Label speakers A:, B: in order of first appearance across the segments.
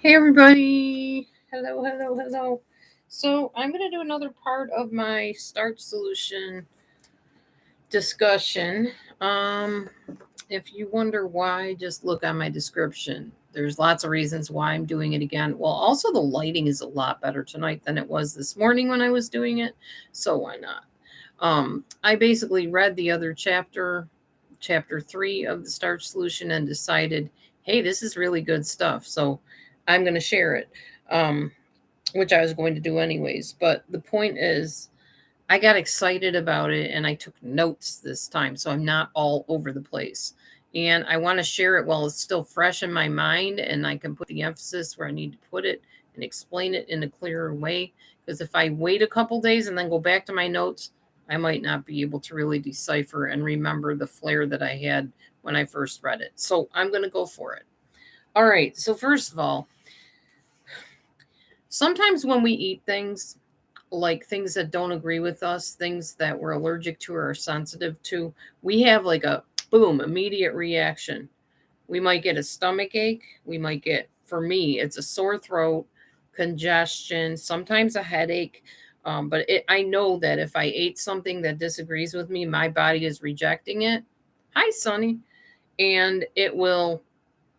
A: Hey everybody! Hello, hello, hello. So, I'm going to do another part of my Starch solution discussion. Um, if you wonder why, just look on my description. There's lots of reasons why I'm doing it again. Well, also, the lighting is a lot better tonight than it was this morning when I was doing it. So, why not? I basically read the other chapter 3 of the Starch solution, and decided, hey, this is really good stuff. So, I'm going to share it. Um, which I was going to do anyways. But the point is, I got excited about it and I took notes this time. So I'm not all over the place. And I want to share it while it's still fresh in my mind and I can put the emphasis where I need to put it and explain it in a clearer way. Because if I wait a couple days and then go back to my notes, I might not be able to really decipher and remember the flair that I had when I first read it. So I'm going to go for it. All right. So, first of all, sometimes when we eat things, like things that don't agree with us, things that we're allergic to or are sensitive to, we have like a boom, immediate reaction. We might get a stomach ache. We might get, for me, it's a sore throat, congestion, sometimes a headache. I know that if I ate something that disagrees with me, my body is rejecting it. Hi, Sonny. And it will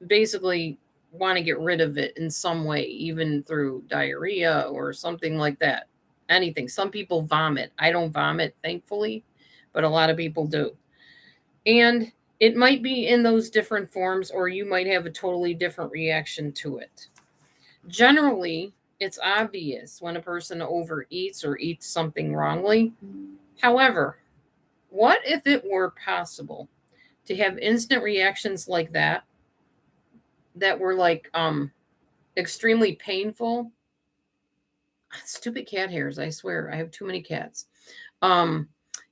A: basically want to get rid of it in some way, even through diarrhea or something like that. Anything. Some people vomit. I don't vomit, thankfully, but a lot of people do. And it might be in those different forms, or you might have a totally different reaction to it. Generally, it's obvious when a person overeats or eats something wrongly. However, what if it were possible to have instant reactions like that were like extremely painful? Stupid cat hairs, I swear. I have too many cats. Um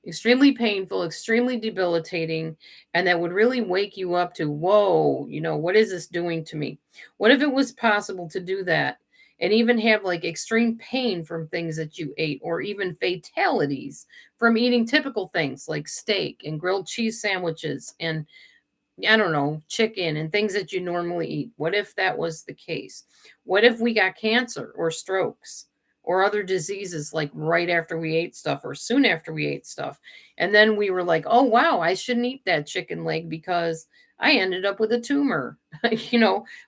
A: Extremely painful, extremely debilitating, and that would really wake you up to, whoa, what is this doing to me? What if it was possible to do that and even have like extreme pain from things that you ate, or even fatalities from eating typical things like steak and grilled cheese sandwiches and, I don't know, chicken and things that you normally eat? What if that was the case? What if we got cancer or strokes or other diseases like right after we ate stuff or soon after we ate stuff? And then we were like, oh, wow, I shouldn't eat that chicken leg because I ended up with a tumor.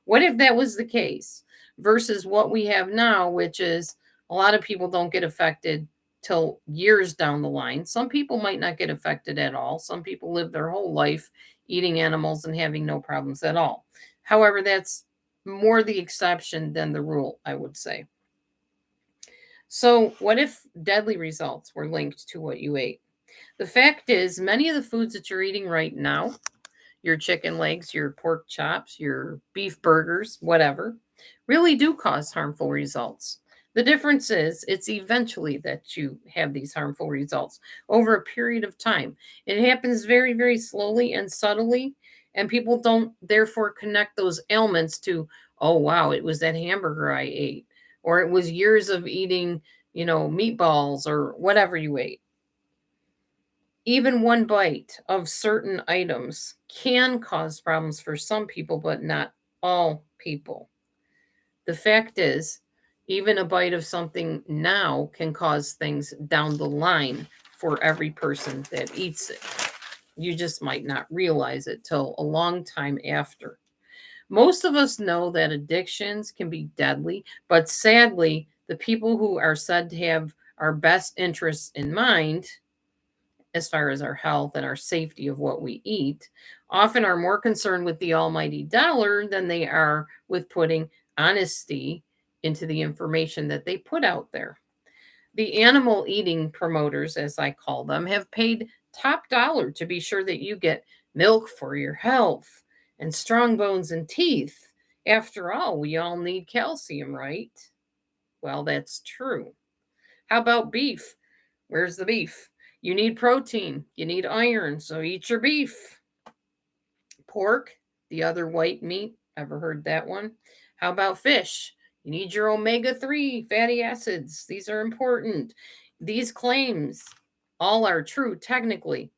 A: What if that was the case versus what we have now, which is a lot of people don't get affected till years down the line. Some people might not get affected at all. Some people live their whole life eating animals and having no problems at all. However, that's more the exception than the rule, I would say. So, what if deadly results were linked to what you ate? The fact is, many of the foods that you're eating right now, your chicken legs, your pork chops, your beef burgers, whatever, really do cause harmful results. The difference is it's eventually that you have these harmful results over a period of time. It happens very, very slowly and subtly, and people don't therefore connect those ailments to, oh, wow, it was that hamburger I ate, or it was years of eating, meatballs or whatever you ate. Even one bite of certain items can cause problems for some people, but not all people. The fact is, even a bite of something now can cause things down the line for every person that eats it. You just might not realize it till a long time after. Most of us know that addictions can be deadly, but sadly, the people who are said to have our best interests in mind, as far as our health and our safety of what we eat, often are more concerned with the almighty dollar than they are with putting honesty into the information that they put out there. The animal eating promoters, as I call them, have paid top dollar to be sure that you get milk for your health and strong bones and teeth. After all, we all need calcium, right? Well, that's true. How about beef? Where's the beef? You need protein, you need iron, so eat your beef. Pork, the other white meat, ever heard that one? How about fish? You need your omega 3 fatty acids. These are important. These claims all are true technically.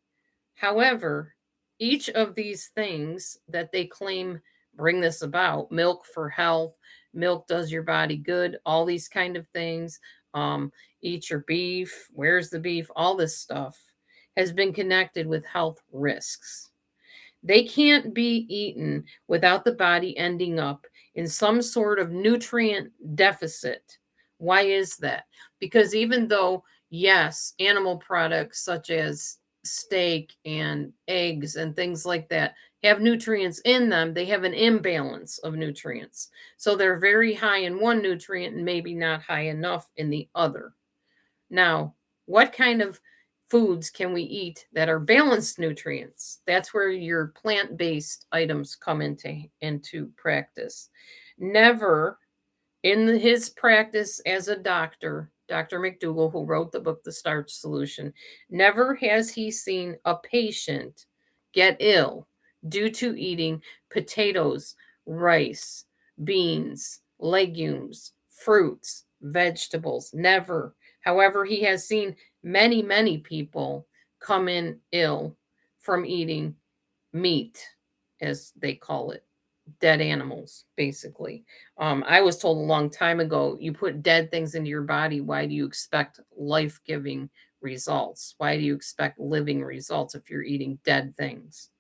A: However, each of these things that they claim bring this about, milk for health, milk does your body good, all these kind of things. Um, Eat your beef, where's the beef, all this stuff has been connected with health risks. They can't be eaten without the body ending up in some sort of nutrient deficit. Why is that? Because even though, yes, animal products such as steak and eggs and things like that have nutrients in them, they have an imbalance of nutrients. So they're very high in one nutrient and maybe not high enough in the other. Now, what kind of foods can we eat that are balanced nutrients? That's where your plant-based items come into practice. Never in his practice as a doctor, Dr. McDougall, who wrote the book The Starch Solution, never has he seen a patient get ill due to eating potatoes, rice, beans, legumes, fruits, vegetables. Never. However, he has seen many, many people come in ill from eating meat, as they call it, dead animals, basically. I was told a long time ago, you put dead things into your body, why do you expect life giving results? Why do you expect living results if you're eating dead things?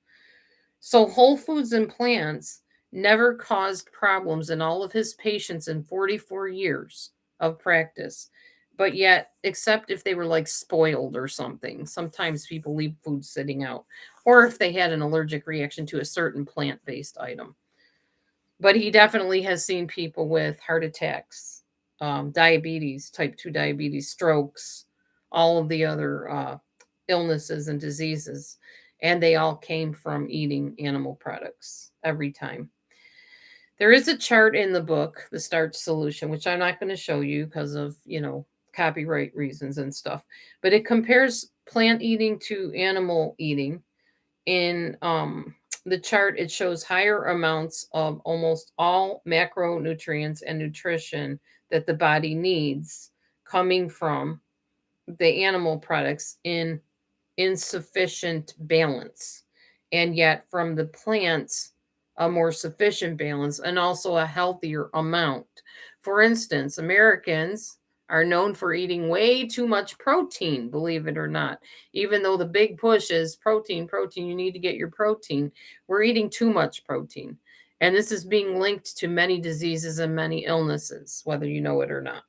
A: So, whole foods and plants never caused problems in all of his patients in 44 years of practice. But yet, except if they were like spoiled or something, sometimes people leave food sitting out, or if they had an allergic reaction to a certain plant based item. But he definitely has seen people with heart attacks, diabetes, type 2 diabetes, strokes, all of the other illnesses and diseases. And they all came from eating animal products every time. There is a chart in the book, The Starch Solution, which I'm not going to show you because of, copyright reasons and stuff. But it compares plant eating to animal eating. In the chart, it shows higher amounts of almost all macronutrients and nutrition that the body needs coming from the animal products in insufficient balance. And yet, from the plants, a more sufficient balance and also a healthier amount. For instance, Americans are known for eating way too much protein, believe it or not. Even though the big push is protein, protein, you need to get your protein, we're eating too much protein. And this is being linked to many diseases and many illnesses, whether you know it or not.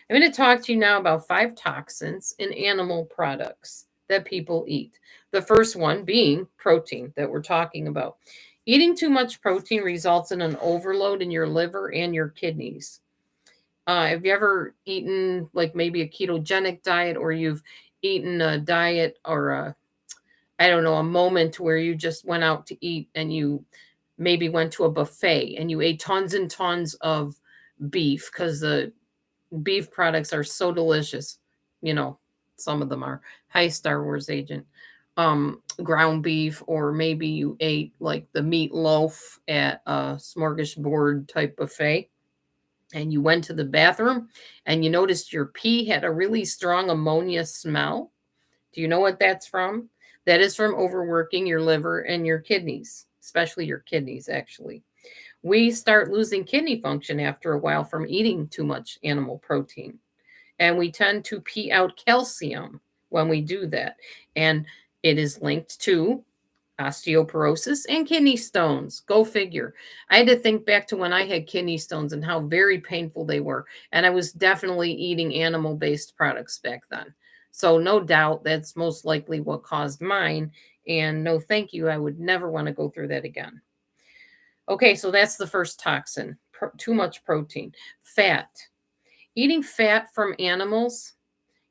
A: I'm going to talk to you now about 5 toxins in animal products that people eat. The first one being protein that we're talking about. Eating too much protein results in an overload in your liver and your kidneys. Have you ever eaten like maybe a ketogenic diet, or you've eaten a diet or I don't know, a moment where you just went out to eat and you maybe went to a buffet and you ate tons and tons of beef because the beef products are so delicious. You know, some of them are. Hi, Star Wars agent. Ground beef, or maybe you ate like the meatloaf at a smorgasbord type buffet, and you went to the bathroom and you noticed your pee had a really strong ammonia smell. Do you know what that's from? That is from overworking your liver and your kidneys, especially your kidneys, actually. We start losing kidney function after a while from eating too much animal protein. And we tend to pee out calcium when we do that. And it is linked to osteoporosis and kidney stones. Go figure. I had to think back to when I had kidney stones and how very painful they were. And I was definitely eating animal based products back then. So, no doubt that's most likely what caused mine. And no, thank you. I would never want to go through that again. Okay, so that's the first toxin, too much protein. Fat. Eating fat from animals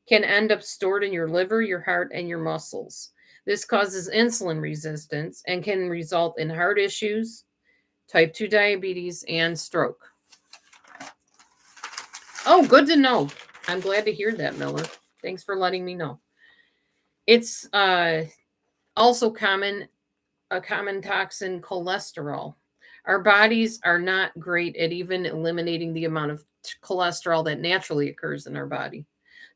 A: can end up stored in your liver, your heart, and your muscles. This causes insulin resistance and can result in heart issues, type 2 diabetes, and stroke. Oh, good to know. I'm glad to hear that, Miller. Thanks for letting me know. It's also a common toxin, cholesterol. Our bodies are not great at even eliminating the amount of cholesterol that naturally occurs in our body.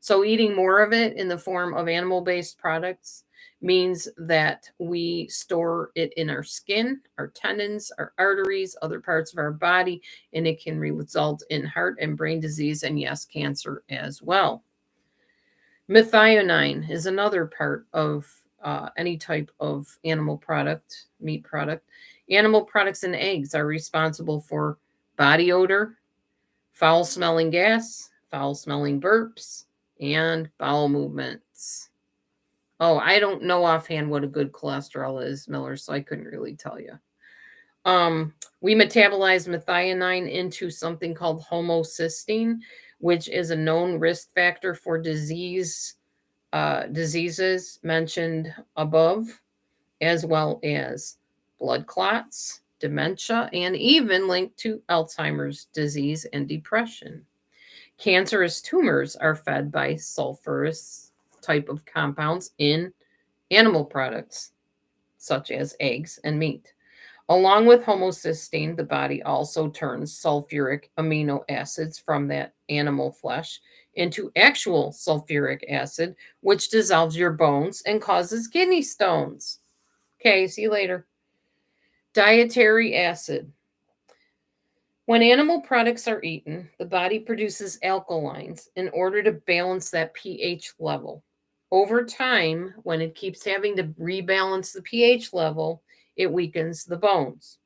A: So eating more of it in the form of animal-based products means that we store it in our skin, our tendons, our arteries, other parts of our body, and it can result in heart and brain disease and, yes, cancer as well. Methionine is another part of any type of animal product, meat product. Animal products and eggs are responsible for body odor, foul smelling gas, foul smelling burps, and bowel movements. Oh, I don't know offhand what a good cholesterol is, Miller, so I couldn't really tell you. We metabolize methionine into something called homocysteine, which is a known risk factor for diseases mentioned above, as well as blood clots, dementia, and even linked to Alzheimer's disease and depression. Cancerous tumors are fed by sulfurous type of compounds in animal products, such as eggs and meat. Along with homocysteine, the body also turns sulfuric amino acids from that animal flesh into actual sulfuric acid, which dissolves your bones and causes kidney stones. Okay, see you later. Dietary acid. When animal products are eaten, the body produces alkalines in order to balance that pH level. Over time, when it keeps having to rebalance the pH level, it weakens the bones.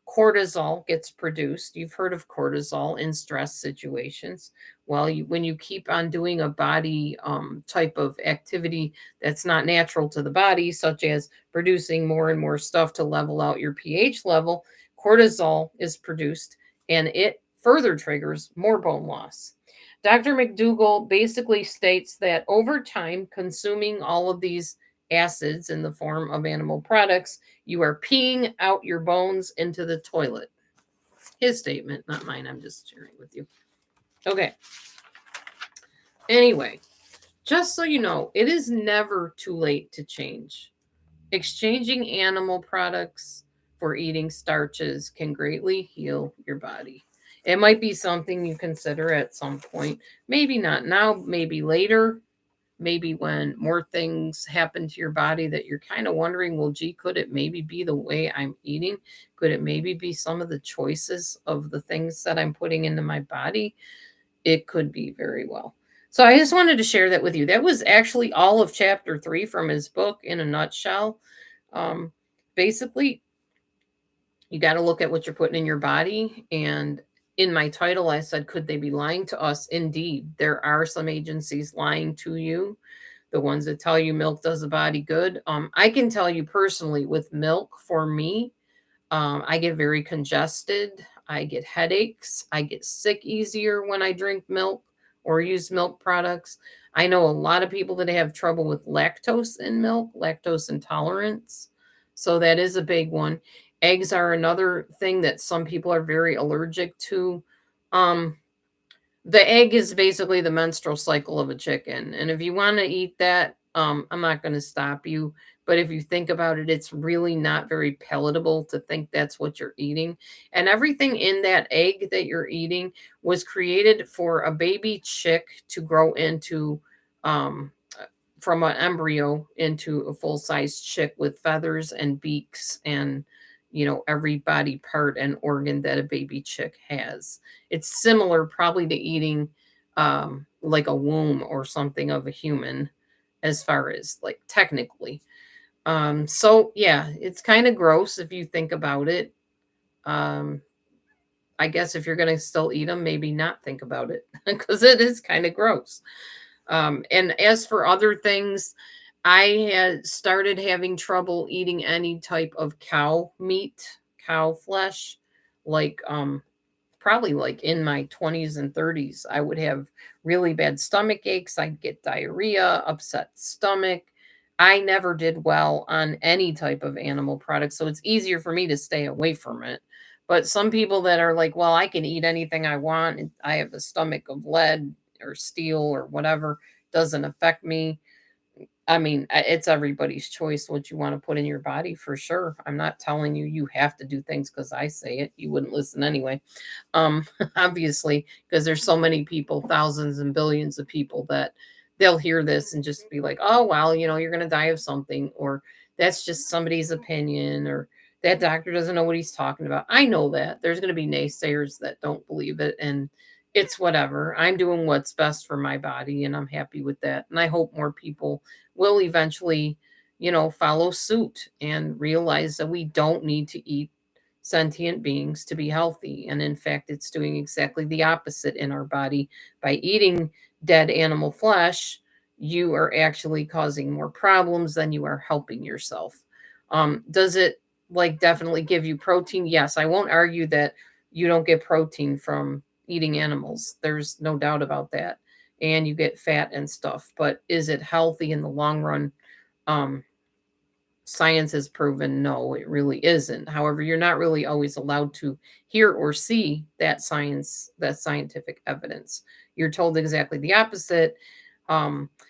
A: Cortisol gets produced. You've heard of cortisol in stress situations. Well, when you keep on doing a body type of activity that's not natural to the body, such as producing more and more stuff to level out your pH level, cortisol is produced and it further triggers more bone loss. Dr. McDougall basically states that over time, consuming all of these acids in the form of animal products, you are peeing out your bones into the toilet. His statement, not mine. I'm just sharing with you. Okay. Anyway, just so you know, it is never too late to change. Exchanging animal products for eating starches can greatly heal your body. It might be something you consider at some point. Maybe not now, maybe later. Maybe when more things happen to your body that you're kind of wondering, well, gee, could it maybe be the way I'm eating? Could it maybe be some of the choices of the things that I'm putting into my body? It could be very well. So I just wanted to share that with you. That was actually all of chapter 3 from his book in a nutshell. Basically, you got to look at what you're putting in your body. And in my title, I said, could they be lying to us? Indeed, there are some agencies lying to you. The ones that tell you milk does the body good. I can tell you personally with milk, for me, I get very congested. I get headaches. I get sick easier when I drink milk or use milk products. I know a lot of people that have trouble with lactose in milk, lactose intolerance. So that is a big one. Eggs are another thing that some people are very allergic to. Um, the egg is basically the menstrual cycle of a chicken. And if you want to eat that, I'm not going to stop you. But if you think about it, it's really not very palatable to think that's what you're eating. And everything in that egg that you're eating was created for a baby chick to grow into, um, from an embryo into a full size chick with feathers and beaks and, every body part and organ that a baby chick has. It's similar probably to eating like a womb or something of a human as far as like technically. So yeah, it's kind of gross if you think about it. Um, I guess if you're going to still eat them, maybe not think about it because it is kind of gross. And as for other things, I had started having trouble eating any type of cow meat, cow flesh, like probably like in my 20s and 30s. I would have really bad stomach aches. I'd get diarrhea, upset stomach. I never did well on any type of animal product, so it's easier for me to stay away from it. But some people that are like, well, I can eat anything I want. And I have a stomach of lead or steel or whatever, doesn't affect me. I mean, it's everybody's choice what you want to put in your body for sure. I'm not telling you you have to do things because I say it. You wouldn't listen anyway. Obviously, because there's so many people, thousands and billions of people they'll hear this and just be like, oh, well, you're going to die of something, or that's just somebody's opinion, or that doctor doesn't know what he's talking about. I know that there's going to be naysayers that don't believe it, and it's whatever. I'm doing what's best for my body, and I'm happy with that. And I hope more people will eventually, follow suit and realize that we don't need to eat sentient beings to be healthy. And in fact, it's doing exactly the opposite in our body. By eating dead animal flesh, you are actually causing more problems than you are helping yourself. Does it like definitely give you protein? Yes, I won't argue that you don't get protein from eating animals. There's no doubt about that. And you get fat and stuff. But is it healthy in the long run? Um, Science has proven no, it really isn't. However, you're not really always allowed to hear or see that scientific evidence. You're told exactly the opposite,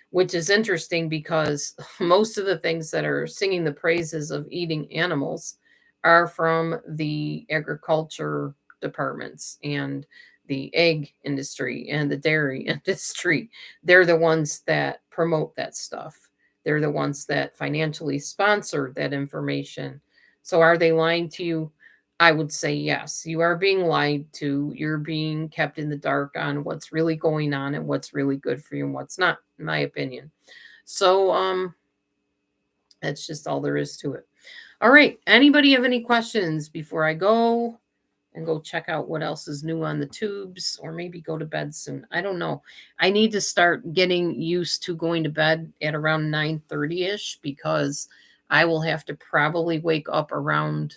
A: which is interesting because most of the things that are singing the praises of eating animals are from the agriculture departments and the egg industry and the dairy industry. They're the ones that promote that stuff. They're the ones that financially sponsor that information. So are they lying to you? I would say yes. You are being lied to. You're being kept in the dark on what's really going on and what's really good for you and what's not, in my opinion. So that's just all there is to it. All right. Anybody have any questions before I go and go check out what else is new on the tubes, or maybe go to bed soon? I don't know. I need to start getting used to going to bed at around 9:30ish, because I will have to probably wake up around,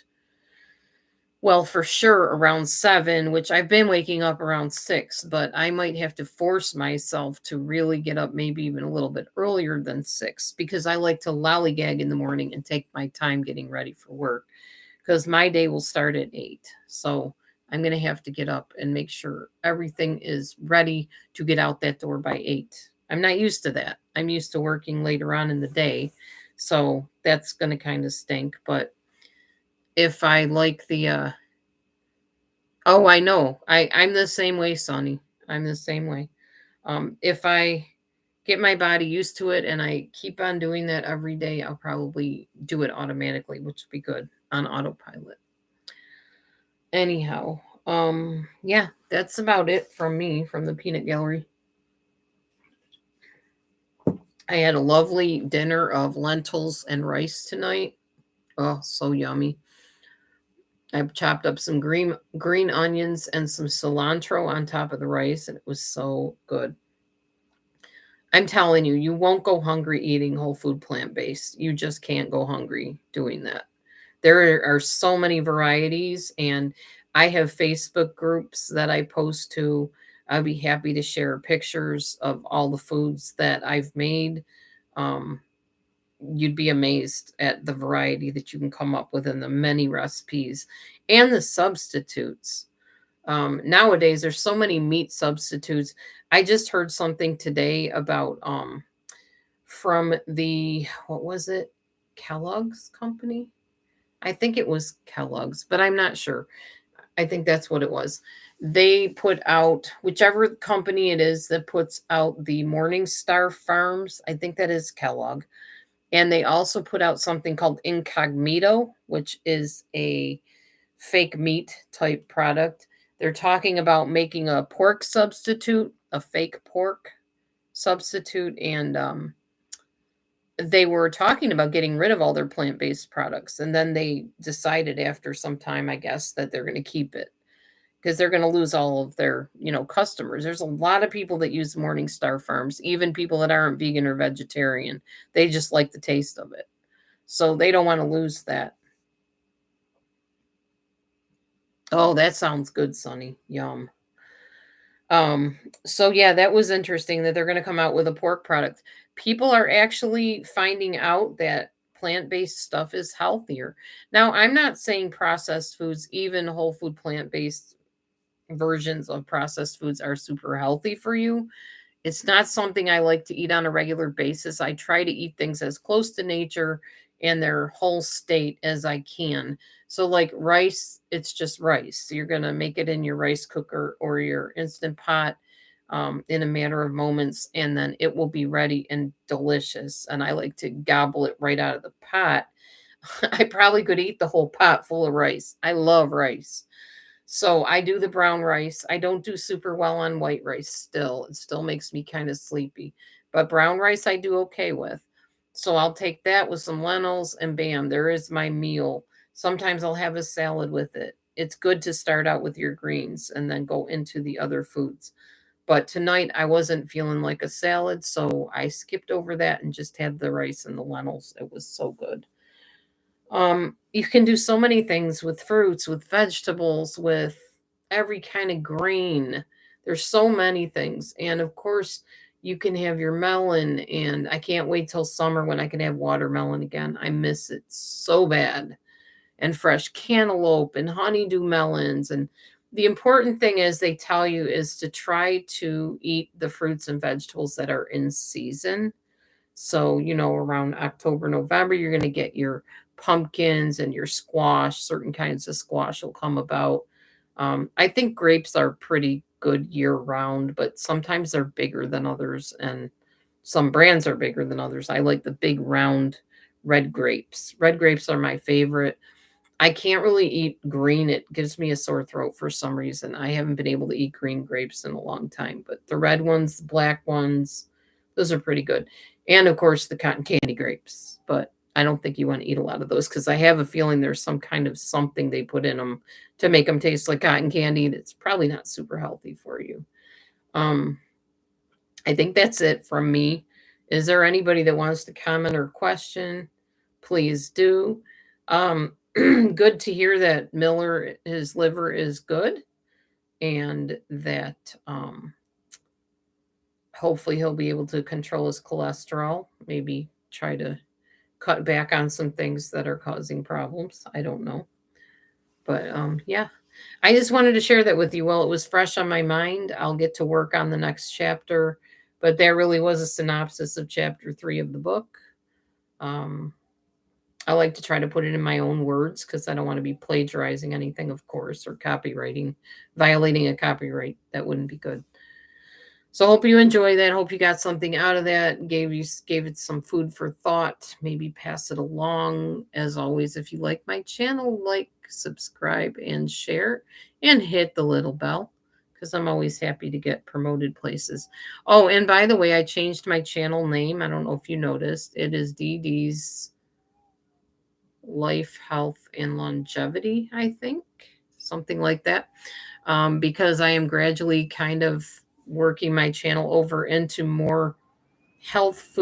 A: well, for sure around 7, which I've been waking up around 6, but I might have to force myself to really get up maybe even a little bit earlier than 6, because I like to lollygag in the morning and take my time getting ready for work, because my day will start at 8. So I'm going to have to get up and make sure everything is ready to get out that door by 8. I'm not used to that. I'm used to working later on in the day. So that's going to kind of stink. But if I like oh, I know. I'm the same way, Sonny. I'm the same way. If I get my body used to it and I keep on doing that every day, I'll probably do it automatically, which would be good on autopilot. Anyhow, yeah, that's about it from me from the peanut gallery. I had a lovely dinner of lentils and rice tonight. Oh, so yummy. I chopped up some green onions and some cilantro on top of the rice, and it was so good. I'm telling you, you won't go hungry eating whole food plant-based. You just can't go hungry doing that. There are so many varieties, and I have Facebook groups that I post to. I'd be happy to share pictures of all the foods that I've made. Um, you'd be amazed at the variety that you can come up with in the many recipes and the substitutes. Nowadays, there's so many meat substitutes. I just heard something today about from the, what was it, Kellogg's company? I think it was Kellogg's, but I'm not sure. I think that's what it was. They put out, whichever company it is that puts out the Morning Star Farms, I think that is Kellogg. And they also put out something called Incognito, which is a fake meat type product. They're talking about making a pork substitute, a fake pork substitute, and they were talking about getting rid of all their plant-based products, and then they decided after some time, I guess, that they're going to keep it, because they're going to lose all of their, customers. There's a lot of people that use Morningstar Farms, even people that aren't vegan or vegetarian. They just like the taste of it. So they don't want to lose that. Oh, that sounds good, Sonny. Yum. Um, so yeah, that was interesting that they're going to come out with a pork product. People are actually finding out that plant-based stuff is healthier. Now, I'm not saying processed foods, even whole food plant-based versions of processed foods are super healthy for you. It's not something I like to eat on a regular basis. I try to eat things as close to nature and their whole state as I can. So, like rice, it's just rice. So you're going to make it in your rice cooker or your instant pot. in a matter of moments, and then it will be ready and delicious. And I like to gobble it right out of the pot. I probably could eat the whole pot full of rice. I love rice. So I do the brown rice. I don't do super well on white rice still. It still makes me kind of sleepy. But brown rice I do okay with. So I'll take that with some lentils and bam, there is my meal. Sometimes I'll have a salad with it. It's good to start out with your greens and then go into the other foods. But tonight I wasn't feeling like a salad, so I skipped over that and just had the rice and the lentils. It was so good. You can do so many things with fruits, with vegetables, with every kind of grain. There's so many things. And of course, you can have your melon, and I can't wait till summer when I can have watermelon again. I miss it so bad. And fresh cantaloupe and honeydew melons. And the important thing is they tell you is to try to eat the fruits and vegetables that are in season. So, around October, November, you're going to get your pumpkins and your squash. Certain kinds of squash will come about. I think grapes are pretty good year round, but sometimes they're bigger than others, and some brands are bigger than others. I like the big round red grapes. Red grapes are my favorite. I can't really eat green. It gives me a sore throat for some reason. I haven't been able to eat green grapes in a long time, but the red ones, the black ones, those are pretty good. And of course, the cotton candy grapes. But I don't think you want to eat a lot of those because I have a feeling there's some kind of something they put in them to make them taste like cotton candy that's probably not super healthy for you. Um, I think that's it from me. Is there anybody that wants to comment or question? Please do. Good to hear that Miller, his liver is good, and that hopefully he'll be able to control his cholesterol. Maybe try to cut back on some things that are causing problems. I don't know. But yeah, I just wanted to share that with you. Well, it was fresh on my mind. I'll get to work on the next chapter. But there really was a synopsis of chapter 3 of the book. Um, I like to try to put it in my own words because I don't want to be plagiarizing anything, of course, or copywriting, violating a copyright. That wouldn't be good. So hope you enjoy that. Hope you got something out of that. Gave it some food for thought. Maybe pass it along. As always, if you like my channel, like, subscribe, and share, and hit the little bell because I'm always happy to get promoted places. Oh, and by the way, I changed my channel name. I don't know if you noticed. It is DD's Life, Health, and Longevity, I think, something like that, because I am gradually kind of working my channel over into more health,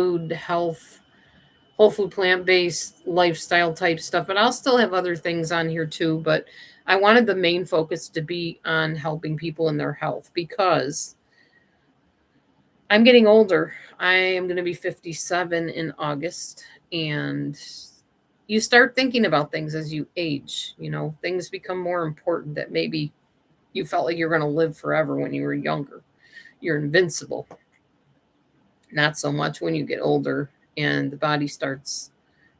A: whole food, plant based lifestyle type stuff. But I'll still have other things on here too. But I wanted the main focus to be on helping people in their health because I'm getting older. I am going to be 57 in August, and you start thinking about things as you age. Things become more important that maybe you felt like you're going to live forever when you were younger. You're invincible. Not so much when you get older and the body starts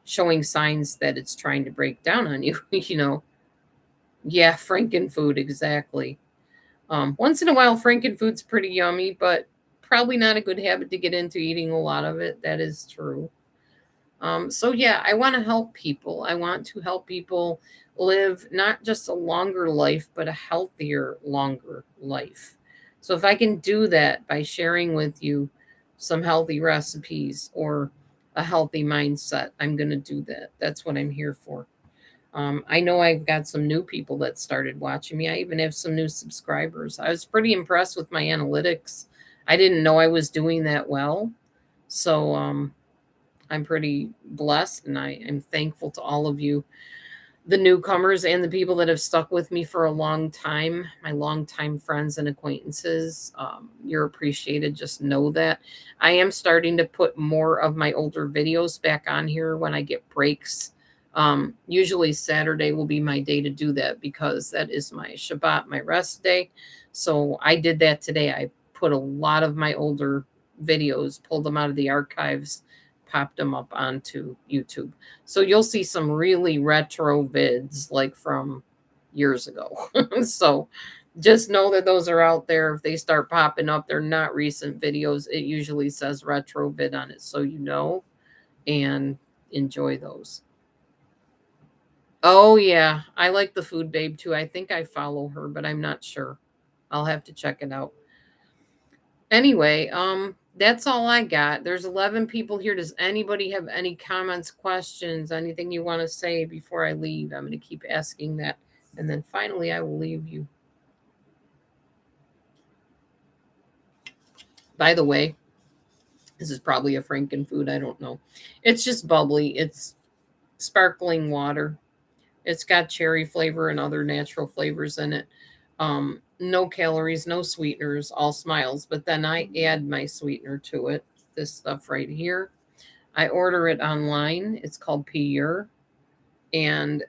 A: showing signs that it's trying to break down on you. Yeah, frankenfood, exactly. Once in a while, frankenfood's pretty yummy, but probably not a good habit to get into eating a lot of it. That is true. So yeah, I want to help people. I want to help people live not just a longer life, but a healthier, longer life. So if I can do that by sharing with you some healthy recipes or a healthy mindset, I'm going to do that. That's what I'm here for. I know I've got some new people that started watching me. I even have some new subscribers. I was pretty impressed with my analytics. I didn't know I was doing that well. So, I'm pretty blessed, and I am thankful to all of you, the newcomers and the people that have stuck with me for a long time, my longtime friends and acquaintances. You're appreciated. Just know that. I am starting to put more of my older videos back on here when I get breaks. Usually Saturday will be my day to do that because that is my Shabbat, my rest day. So I did that today. I put a lot of my older videos, pulled them out of the archives, popped them up onto YouTube. So you'll see some really retro vids like from years ago. So Just know that those are out there. If they start popping up, they're not recent videos. It usually says retrovid on it, so you know, and enjoy those. Oh yeah, I like the food babe too. I think I follow her, but I'm not sure. I'll have to check it out. Anyway, that's all I got. There's 11 people here. Does anybody have any comments, questions, anything you want to say before I leave? I'm going to keep asking that. And then finally, I will leave you. By the way, this is probably a Franken food. I don't know. It's just bubbly. It's sparkling water. It's got cherry flavor and other natural flavors in it. No calories, no sweeteners, all smiles. But then I add my sweetener to it. This stuff right here. I order it online. It's called Pure, and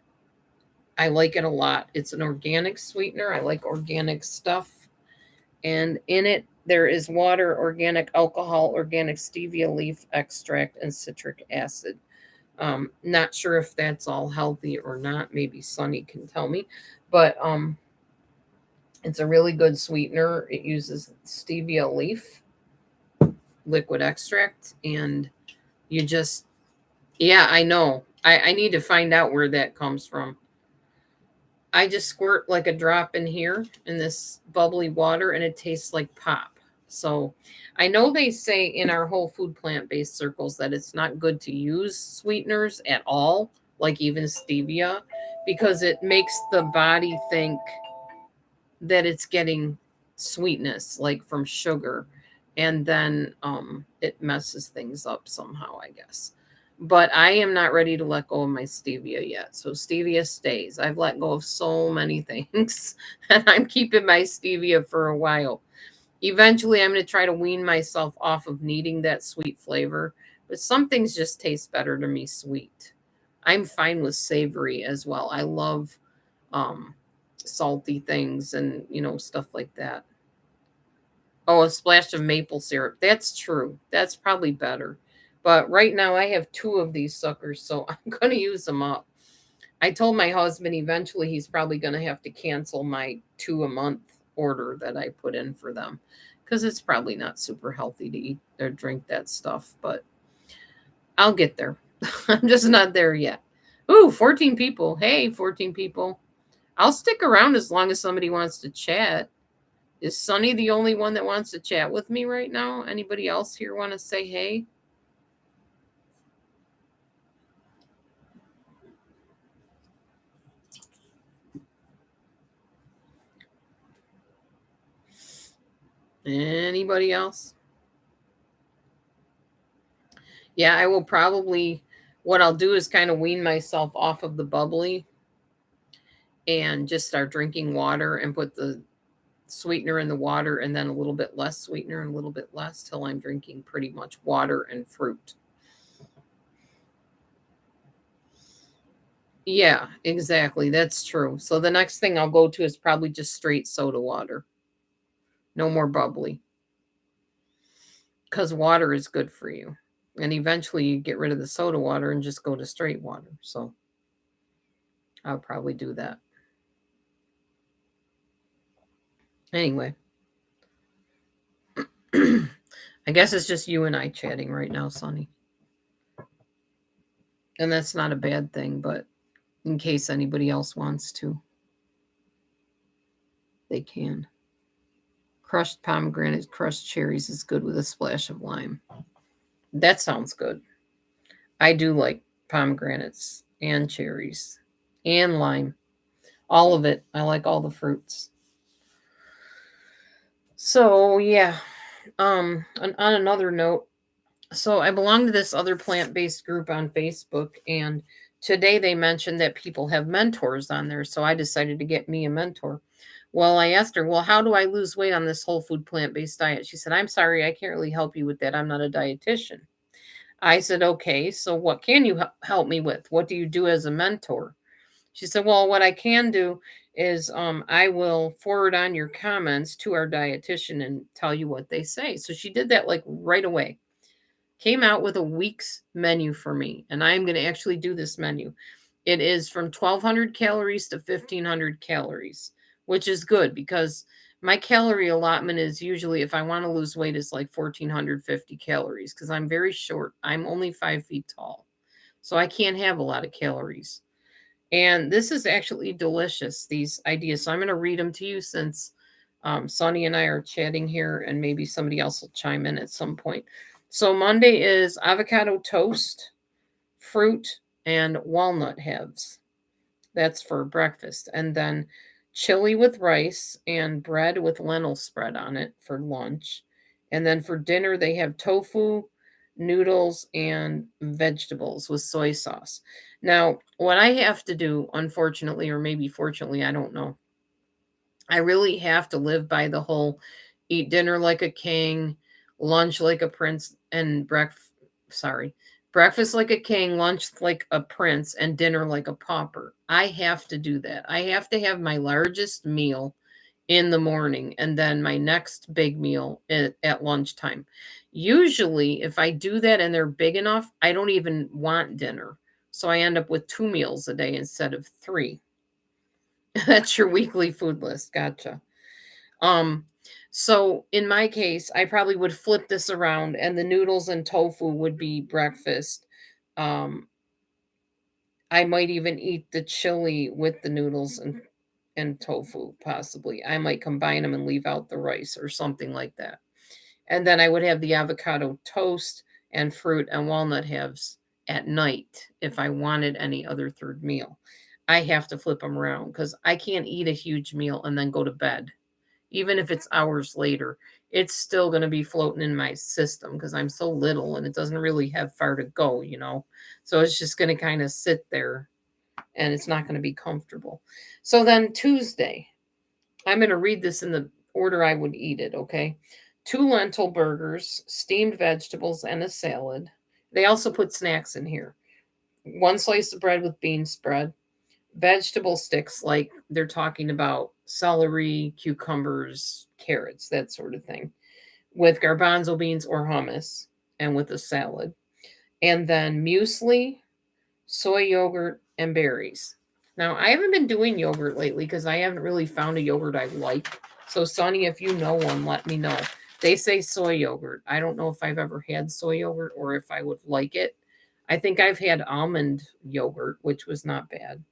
A: I like it a lot. It's an organic sweetener. I like organic stuff. And in it, there is water, organic alcohol, organic stevia leaf extract, and citric acid. Not sure if that's all healthy or not. Maybe Sunny can tell me. But it's a really good sweetener. It uses stevia leaf liquid extract, and you just, yeah, I know. I need to find out where that comes from. I just squirt like a drop in here in this bubbly water, and it tastes like pop. So I know they say in our whole food plant based circles that it's not good to use sweeteners at all, like even stevia, because it makes the body think that it's getting sweetness like from sugar, and then it messes things up somehow, I guess. But I am not ready to let go of my stevia yet, so stevia stays. I've let go of so many things and I'm keeping my stevia for a while. Eventually I'm going to try to wean myself off of needing that sweet flavor, but some things just taste better to me sweet. I'm fine with savory as well. I love um salty things and stuff like that. Oh, a splash of maple syrup. That's true. That's probably better. But right now I have two of these suckers, so I'm going to use them up. I told my husband eventually he's probably going to have to cancel my 2 a month order that I put in for them, because it's probably not super healthy to eat or drink that stuff, but I'll get there. I'm just not there yet. Ooh, 14 people. Hey, 14 people. I'll stick around as long as somebody wants to chat. Is Sunny the only one that wants to chat with me right now? Anybody else here want to say hey? Anybody else? Yeah, I will probably, what I'll do is kind of wean myself off of the bubbly and just start drinking water and put the sweetener in the water and then a little bit less sweetener and a little bit less till I'm drinking pretty much water and fruit. Yeah, exactly. That's true. So the next thing I'll go to is probably just straight soda water. No more bubbly, because water is good for you. And eventually you get rid of the soda water and just go to straight water. So I'll probably do that. Anyway, I guess it's just you and I chatting right now, Sonny. And that's not a bad thing, but in case anybody else wants to, they can. Crushed pomegranates, crushed cherries is good with a splash of lime. That sounds good. I do like pomegranates and cherries and lime. All of it. I like all the fruits. So, yeah. On another note, so I belong to this other plant-based group on Facebook, and today they mentioned that people have mentors on there, so I decided to get me a mentor. Well, I asked her, well, how do I lose weight on this whole food plant-based diet? She said, I'm sorry, I can't really help you with that. I'm not a dietitian. I said, okay, so what can you help me with? What do you do as a mentor? She said, well, what I can do is I will forward on your comments to our dietitian and tell you what they say. So she did that like right away. Came out with a week's menu for me, and I'm going to actually do this menu. It is from 1,200 calories to 1,500 calories which is good because my calorie allotment is usually, if I want to lose weight, is like 1,450 calories because I'm very short. I'm only 5 feet tall. So I can't have a lot of calories. And this is actually delicious, these ideas. So I'm going to read them to you since Sonny and I are chatting here, and maybe somebody else will chime in at some point. So Monday is avocado toast, fruit, and walnut halves. That's for breakfast. And then chili with rice and bread with lentil spread on it for lunch. And then for dinner, they have tofu, noodles, and vegetables with soy sauce. Now, what I have to do, unfortunately, or maybe fortunately, I don't know, I really have to live by the whole eat dinner like a king, lunch like a prince, and breakfast like a king, lunch like a prince, and dinner like a pauper. I have to do that. I have to have my largest meal in the morning and then my next big meal at lunchtime. Usually, if I do that and they're big enough, I don't even want dinner. So I end up with 2 meals a day instead of three. That's your weekly food list. Gotcha. Um, so in my case, I probably would flip this around and the noodles and tofu would be breakfast. Um, I might even eat the chili with the noodles and tofu, possibly. I might combine them and leave out the rice or something like that. And then I would have the avocado toast and fruit and walnut halves at night if I wanted any other third meal. I have to flip them around because I can't eat a huge meal and then go to bed. Even if it's hours later, it's still going to be floating in my system because I'm so little and it doesn't really have far to go. So it's just going to kind of sit there and it's not going to be comfortable. So then Tuesday, I'm going to read this in the order I would eat it, okay? 2 lentil burgers, steamed vegetables, and a salad. They also put snacks in here. 1 slice of bread with bean spread, vegetable sticks, like they're talking about celery, cucumbers, carrots, that sort of thing, with garbanzo beans or hummus, and with a salad. And then muesli, soy yogurt, and berries. Now, I haven't been doing yogurt lately because I haven't really found a yogurt I like. So, Sonny, if you know one, let me know. They say soy yogurt. I don't know if I've ever had soy yogurt or if I would like it. I think I've had almond yogurt, which was not bad.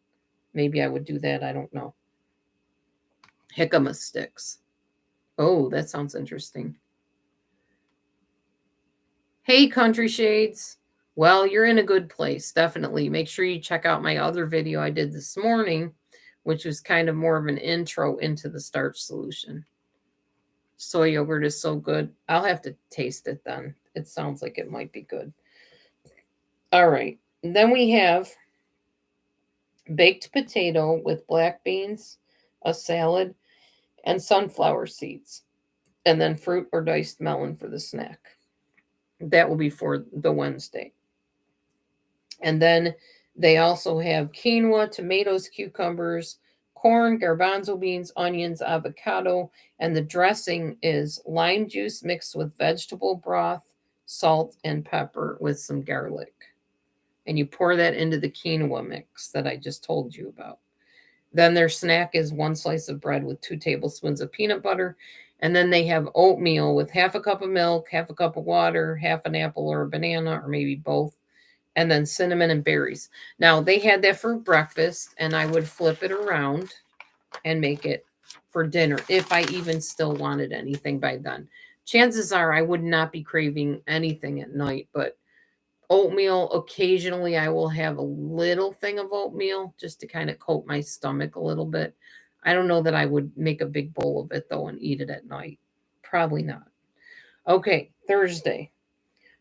A: Maybe I would do that. I don't know. Jicama sticks. Oh, that sounds interesting. Hey, Country Shades. Well, you're in a good place, definitely. Make sure you check out my other video I did this morning, which was kind of more of an intro into the starch solution. Soy yogurt is so good. I'll have to taste it then. It sounds like it might be good. All right. Then we have baked potato with black beans, a salad, and sunflower seeds, and then fruit or diced melon for the snack. That will be for the Wednesday. And then they also have quinoa, tomatoes, cucumbers, corn, garbanzo beans, onions, avocado, and the dressing is lime juice mixed with vegetable broth, salt, and pepper with some garlic. And you pour that into the quinoa mix that I just told you about. Then their snack is 1 slice of bread with 2 tablespoons of peanut butter. And then they have oatmeal with half a cup of milk, half a cup of water, half an apple or a banana, or maybe both, and then cinnamon and berries. Now, they had that for breakfast, and I would flip it around and make it for dinner if I even still wanted anything by then. Chances are I would not be craving anything at night, but oatmeal, occasionally I will have a little thing of oatmeal just to kind of coat my stomach a little bit. I don't know that I would make a big bowl of it though and eat it at night. Probably not. Okay, Thursday.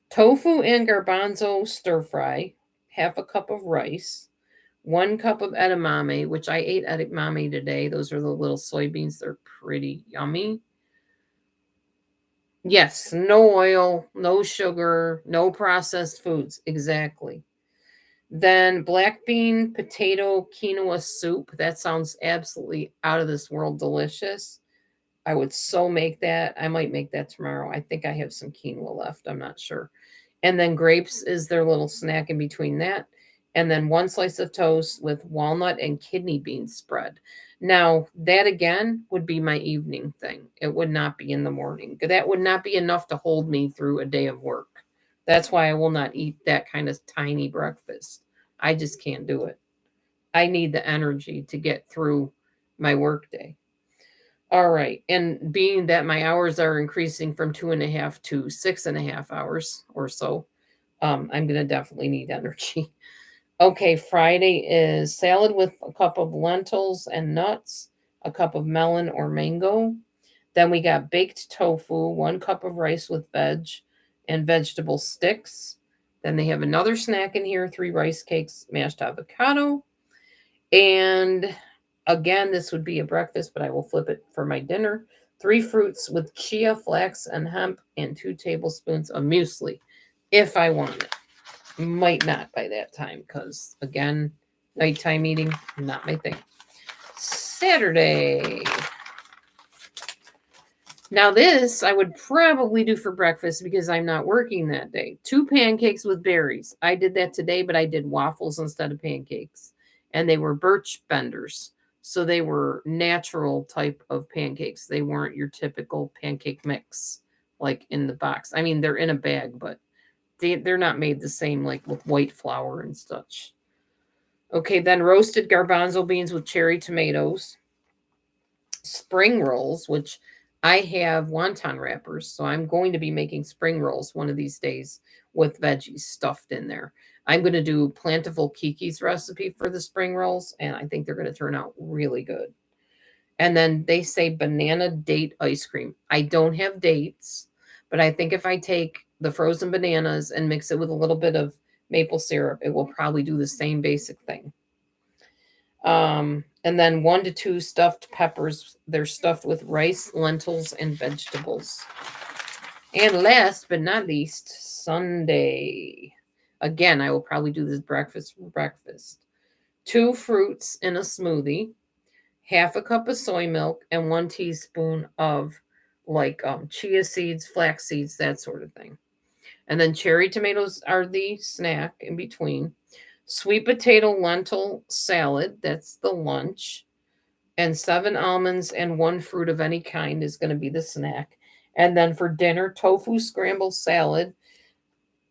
A: Tofu and garbanzo stir fry, half a cup of rice, 1 cup of edamame, which I ate edamame today. Those are the little soybeans. They're pretty yummy. Yes, no oil, no sugar, no processed foods. Exactly. Then black bean, potato, quinoa soup. That sounds absolutely out of this world delicious. I would so make that. I might make that tomorrow. I think I have some quinoa left. I'm not sure. And then grapes is their little snack in between that. and then one slice of toast with walnut and kidney bean spread. Now, that again would be my evening thing. It would not be in the morning. That would not be enough to hold me through a day of work. That's why I will not eat that kind of tiny breakfast. I just can't do it. I need the energy to get through my workday. All right. And being that my hours are increasing from 2.5 to 6.5 hours or so, I'm going to definitely need energy. Okay, Friday is salad with a cup of lentils and nuts, a cup of melon or mango. Then we got baked tofu, 1 cup of rice with veg and vegetable sticks. Then they have another snack in here, 3 rice cakes, mashed avocado. And again, this would be a breakfast, but I will flip it for my dinner. 3 fruits with chia, flax, and hemp, and 2 tablespoons of muesli if I want it. Might not by that time because, again, nighttime eating, not my thing. Saturday. Now, this I would probably do for breakfast because I'm not working that day. 2 pancakes with berries. I did that today, but I did waffles instead of pancakes. And they were birch benders. So they were natural type of pancakes. They weren't your typical pancake mix like in the box. I mean, they're in a bag, but they're not made the same like with white flour and such. Okay, then roasted garbanzo beans with cherry tomatoes, spring rolls, which I have wonton wrappers, so I'm going to be making spring rolls one of these days with veggies stuffed in there. I'm going to do Plentiful Kiki's recipe for the spring rolls, and I think they're going to turn out really good. And then they say banana date ice cream. I don't have dates, but I think if I take the frozen bananas and mix it with a little bit of maple syrup, it will probably do the same basic thing. And then 1 to 2 stuffed peppers. They're stuffed with rice, lentils, and vegetables. And last but not least, Sunday. Again, I will probably do this breakfast for breakfast. 2 fruits in a smoothie, half a cup of soy milk, and 1 teaspoon of like chia seeds, flax seeds, that sort of thing. And then cherry tomatoes are the snack in between. Sweet potato lentil salad, that's the lunch. And 7 almonds and 1 fruit of any kind is going to be the snack. And then for dinner, tofu scrambled salad,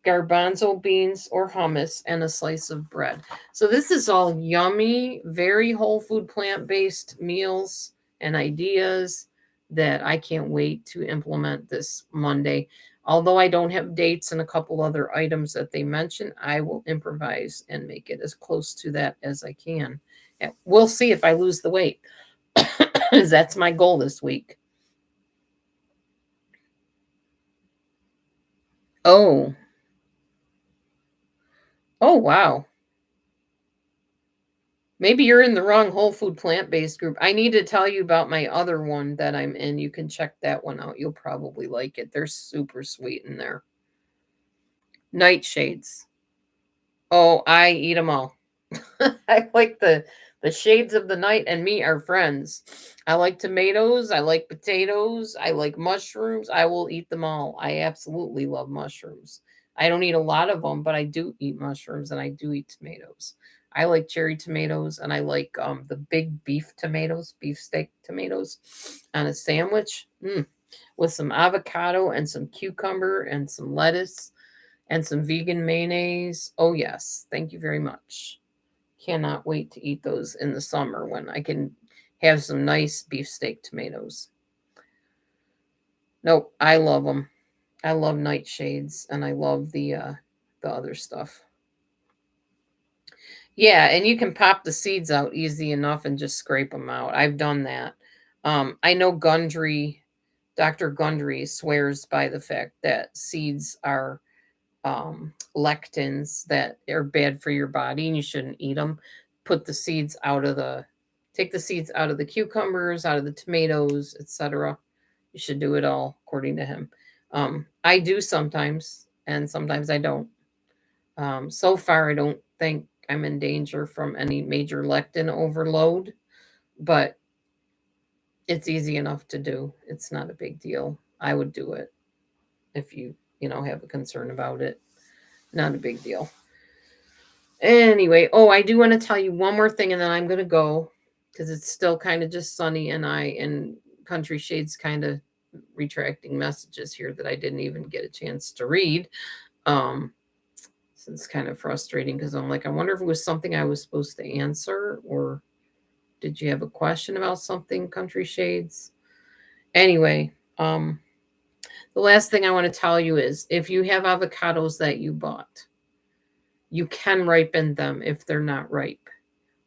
A: garbanzo beans or hummus, and a slice of bread. So this is all yummy, very whole food, plant-based meals and ideas that I can't wait to implement this Monday. Although I don't have dates and a couple other items that they mention, I will improvise and make it as close to that as I can. And we'll see if I lose the weight. That's my goal this week. Oh, oh wow. Maybe you're in the wrong whole food plant-based group. I need to tell you about my other one that I'm in. You can check that one out. You'll probably like it. They're super sweet in there. Nightshades. Oh, I eat them all. I like the shades of the night and me are friends. I like tomatoes, I like potatoes, I like mushrooms. I will eat them all. I absolutely love mushrooms. I don't eat a lot of them, but I do eat mushrooms and I do eat tomatoes. I like cherry tomatoes and I like the big beef tomatoes, beef steak tomatoes on a sandwich with some avocado and some cucumber and some lettuce and some vegan mayonnaise. Oh yes, thank you very much. Cannot wait to eat those in the summer when I can have some nice beefsteak tomatoes. Nope, I love them. I love nightshades and I love the other stuff. Yeah, and you can pop the seeds out easy enough and just scrape them out. I've done that. I know Gundry, Dr. Gundry swears by the fact that seeds are lectins that are bad for your body and you shouldn't eat them. Put the seeds out of the Take the seeds out of the cucumbers, out of the tomatoes, etc. You should do it all according to him. I do sometimes, and sometimes I don't. So far, I don't think I'm in danger from any major lectin overload, but it's easy enough to do. It's not a big deal. I would do it if you have a concern about it. Not a big deal. Anyway, oh, I do want to tell you one more thing and then I'm going to go because it's still kind of just Sunny and I and Country Shades kind of retracting messages here that I didn't even get a chance to read. Um, so it's kind of frustrating because I'm like, I wonder if it was something I was supposed to answer or did you have a question about something, Country Shades? Anyway, the last thing I want to tell you is if you have avocados that you bought, you can ripen them if they're not ripe.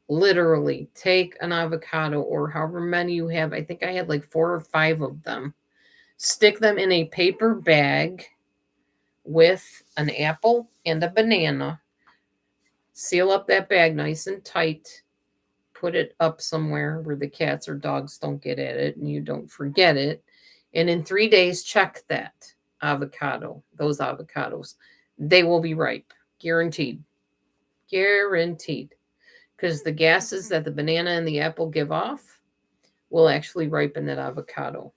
A: Literally, take an avocado or however many you have. I think I had like 4 or 5 of them. Stick them in a paper bag with an apple and a banana. Seal up that bag nice and tight. Put it up somewhere where the cats or dogs don't get at it and you don't forget it. And in 3 days, check that avocado, those avocados. They will be ripe. Guaranteed. Guaranteed. Because the gases that the banana and the apple give off will actually ripen that avocado.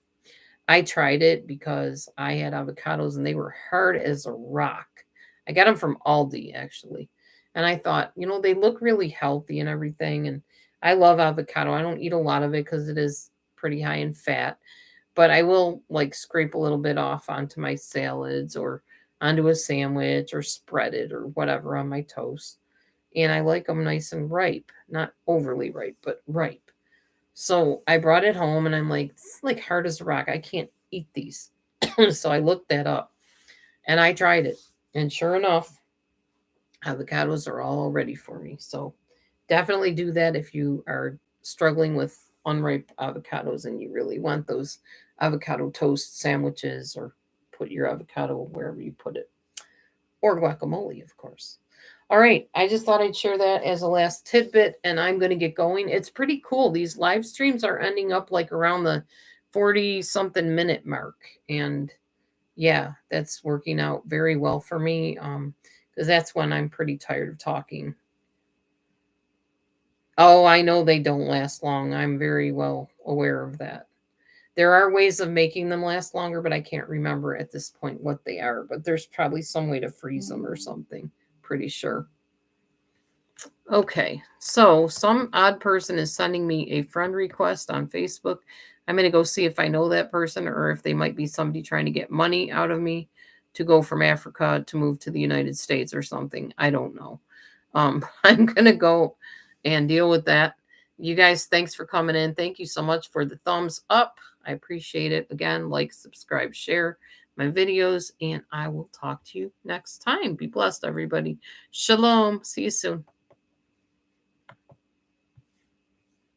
A: I tried it because I had avocados and they were hard as a rock. I got them from Aldi actually. And I thought, they look really healthy and everything. And I love avocado. I don't eat a lot of it because it is pretty high in fat. But I will like scrape a little bit off onto my salads or onto a sandwich or spread it or whatever on my toast. And I like them nice and ripe, not overly ripe, but ripe. So I brought it home and I'm like, it's like hard as a rock. I can't eat these. So I looked that up and I tried it. And sure enough, avocados are all ready for me. So definitely do that if you are struggling with unripe avocados and you really want those avocado toast sandwiches or put your avocado wherever you put it. Or guacamole, of course. All right, I just thought I'd share that as a last tidbit, and I'm going to get going. It's pretty cool. These live streams are ending up like around the 40 something minute mark. And yeah, that's working out very well for me because that's when I'm pretty tired of talking. Oh, I know they don't last long. I'm very well aware of that. There are ways of making them last longer, but I can't remember at this point what they are. But there's probably some way to freeze them or something. Pretty sure. Okay, so some odd person is sending me a friend request on Facebook. I'm going to go see if I know that person or if they might be somebody trying to get money out of me to go from Africa to move to the United States or something. I don't know. I'm going to go and deal with that. You guys, thanks for coming in. Thank you so much for the thumbs up. I appreciate it. Again, like, subscribe, share my videos, and I will talk to you next time. Be blessed, everybody. Shalom. See you soon.